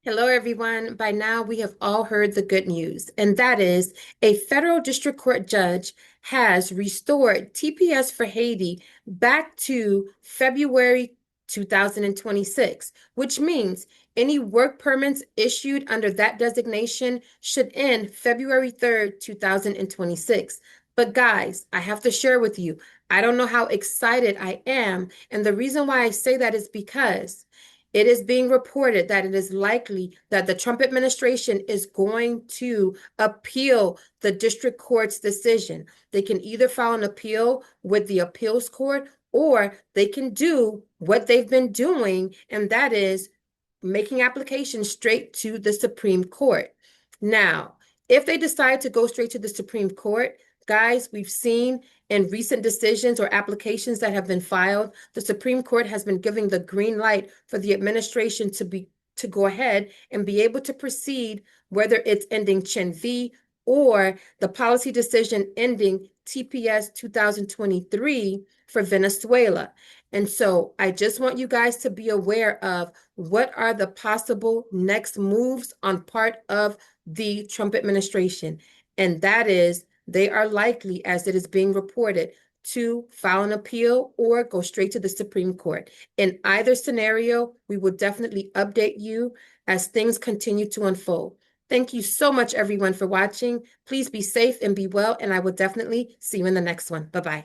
Hello, everyone. By now, we have all heard the good news, and that is a federal district court judge has restored TPS for Haiti back to February 2026, which means any work permits issued under that designation should end February 3rd, 2026. But guys, I have to share with you, I don't know how excited I am. And the reason why I say that is because it is being reported that it is likely that the Trump administration is going to appeal the district court's decision. They can either file an appeal with the appeals court or they can do what they've been doing, and that is making applications straight to the Supreme Court. Now, if they decide to go straight to the Supreme Court, guys, we've seen in recent decisions or applications that have been filed, the Supreme Court has been giving the green light for the administration to go ahead and be able to proceed, whether it's ending Chen V or the policy decision ending TPS 2023 for Venezuela. And so I just want you guys to be aware of what are the possible next moves on part of the Trump administration. And that is, they are likely, as it is being reported, to file an appeal or go straight to the Supreme Court. In either scenario, we will definitely update you as things continue to unfold. Thank you so much, everyone, for watching. Please be safe and be well, and I will definitely see you in the next one. Bye-bye.